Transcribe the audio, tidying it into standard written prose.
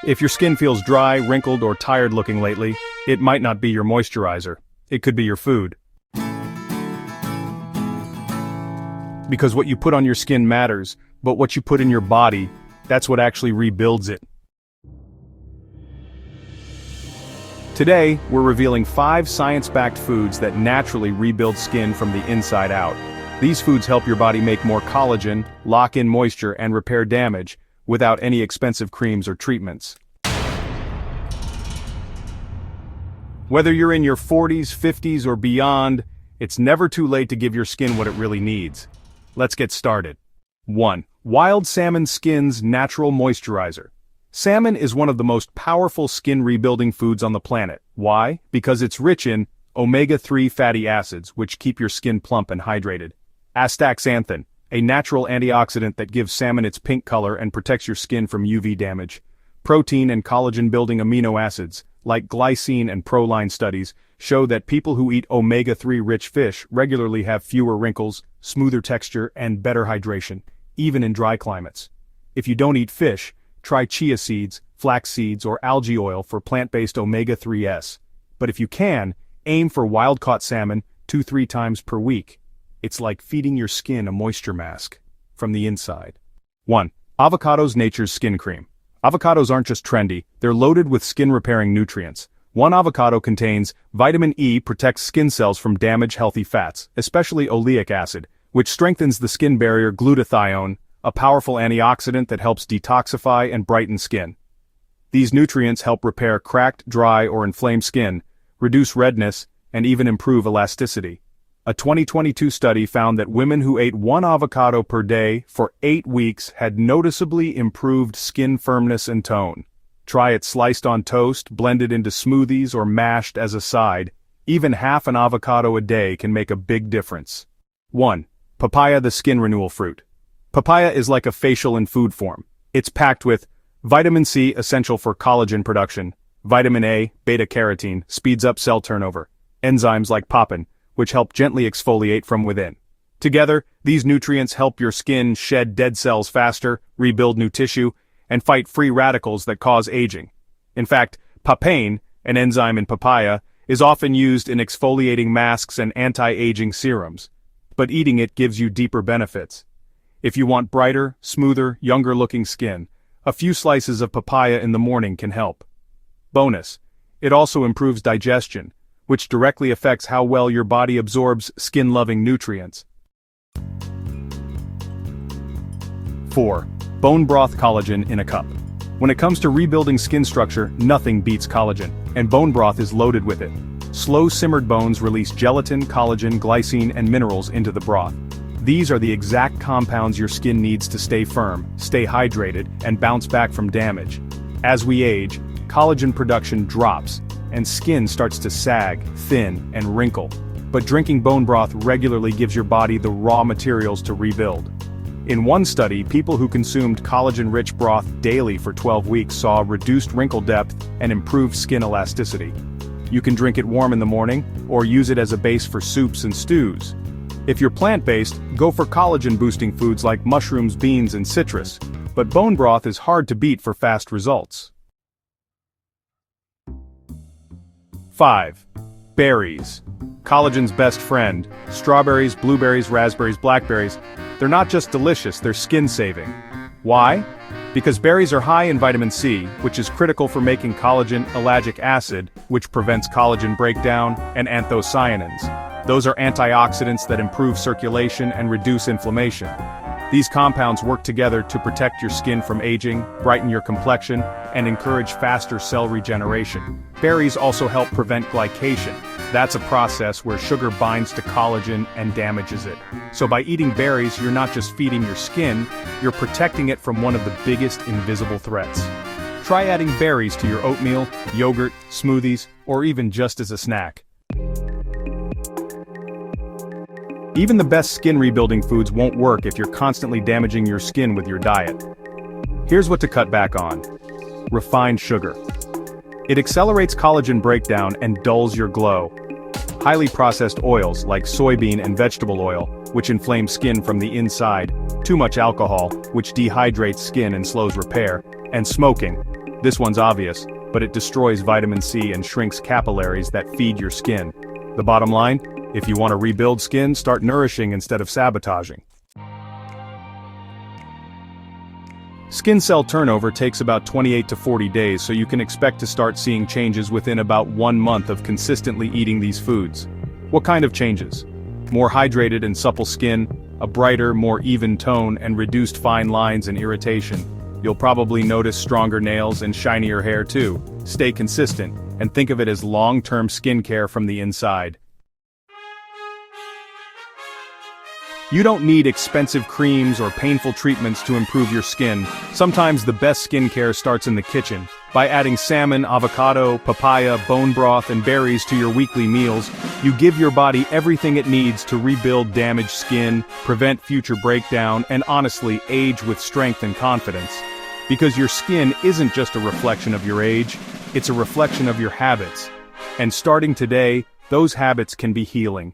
If your skin feels dry, wrinkled, or tired looking lately, it might not be your moisturizer. It could be your food. Because what you put on your skin matters, but what you put in your body, that's what actually rebuilds it. Today, we're revealing 5 science-backed foods that naturally rebuild skin from the inside out. These foods help your body make more collagen, lock in moisture, and repair damage, without any expensive creams or treatments. Whether you're in your 40s, 50s, or beyond, it's never too late to give your skin what it really needs. Let's get started. 1. Wild salmon skin's natural moisturizer. Salmon is one of the most powerful skin-rebuilding foods on the planet. Why? Because it's rich in omega-3 fatty acids, which keep your skin plump and hydrated. Astaxanthin, a natural antioxidant that gives salmon its pink color and protects your skin from UV damage. Protein and collagen-building amino acids, like glycine and proline studies, show that people who eat omega-3 rich fish regularly have fewer wrinkles, smoother texture, and better hydration, even in dry climates. If you don't eat fish, try chia seeds, flax seeds, or algae oil for plant-based omega-3s. But if you can, aim for wild-caught salmon 2-3 times per week. It's like feeding your skin a moisture mask from the inside. 1. Avocados Nature's Skin Cream. Avocados aren't just trendy, they're loaded with skin-repairing nutrients. One avocado contains vitamin E, protects skin cells from damaged healthy fats, especially oleic acid, which strengthens the skin barrier. Glutathione, a powerful antioxidant that helps detoxify and brighten skin. These nutrients help repair cracked, dry, or inflamed skin, reduce redness, and even improve elasticity. A 2022 study found that women who ate 1 avocado per day for 8 weeks had noticeably improved skin firmness and tone. Try it sliced on toast, blended into smoothies, or mashed as a side. Even half an avocado a day can make a big difference. 1. Papaya, the skin-renewal fruit. Papaya is like a facial in food form. It's packed with vitamin C, essential for collagen production, vitamin A, beta-carotene, speeds up cell turnover, enzymes like papain, which help gently exfoliate from within. Together, these nutrients help your skin shed dead cells faster, rebuild new tissue, and fight free radicals that cause aging. In fact, papain, an enzyme in papaya, is often used in exfoliating masks and anti-aging serums. But eating it gives you deeper benefits. If you want brighter, smoother, younger-looking skin, a few slices of papaya in the morning can help. Bonus: it also improves digestion, which directly affects how well your body absorbs skin-loving nutrients. 4. Bone broth collagen in a cup. When it comes to rebuilding skin structure, nothing beats collagen, and bone broth is loaded with it. Slow-simmered bones release gelatin, collagen, glycine, and minerals into the broth. These are the exact compounds your skin needs to stay firm, stay hydrated, and bounce back from damage. As we age, collagen production drops, and skin starts to sag, thin, and wrinkle. But drinking bone broth regularly gives your body the raw materials to rebuild. In one study, people who consumed collagen-rich broth daily for 12 weeks saw reduced wrinkle depth and improved skin elasticity. You can drink it warm in the morning, or use it as a base for soups and stews. If you're plant-based, go for collagen-boosting foods like mushrooms, beans, and citrus. But bone broth is hard to beat for fast results. 5. Berries. Collagen's best friend. Strawberries, blueberries, raspberries, blackberries. They're not just delicious, they're skin-saving. Why? Because berries are high in vitamin C, which is critical for making collagen, ellagic acid, which prevents collagen breakdown, and anthocyanins. Those are antioxidants that improve circulation and reduce inflammation. These compounds work together to protect your skin from aging, brighten your complexion, and encourage faster cell regeneration. Berries also help prevent glycation. That's a process where sugar binds to collagen and damages it. So by eating berries, you're not just feeding your skin, you're protecting it from one of the biggest invisible threats. Try adding berries to your oatmeal, yogurt, smoothies, or even just as a snack. Even the best skin rebuilding foods won't work if you're constantly damaging your skin with your diet. Here's what to cut back on. Refined sugar. It accelerates collagen breakdown and dulls your glow. Highly processed oils like soybean and vegetable oil, which inflame skin from the inside. Too much alcohol, which dehydrates skin and slows repair. And smoking. This one's obvious, but it destroys vitamin C and shrinks capillaries that feed your skin. The bottom line? If you want to rebuild skin, start nourishing instead of sabotaging. Skin cell turnover takes about 28 to 40 days, so you can expect to start seeing changes within about 1 month of consistently eating these foods. What kind of changes? More hydrated and supple skin, a brighter, more even tone, and reduced fine lines and irritation. You'll probably notice stronger nails and shinier hair too. Stay consistent, and think of it as long-term skincare from the inside. You don't need expensive creams or painful treatments to improve your skin. Sometimes the best skincare starts in the kitchen. By adding salmon, avocado, papaya, bone broth, and berries to your weekly meals, you give your body everything it needs to rebuild damaged skin, prevent future breakdown, and honestly, age with strength and confidence. Because your skin isn't just a reflection of your age, it's a reflection of your habits. And starting today, those habits can be healing.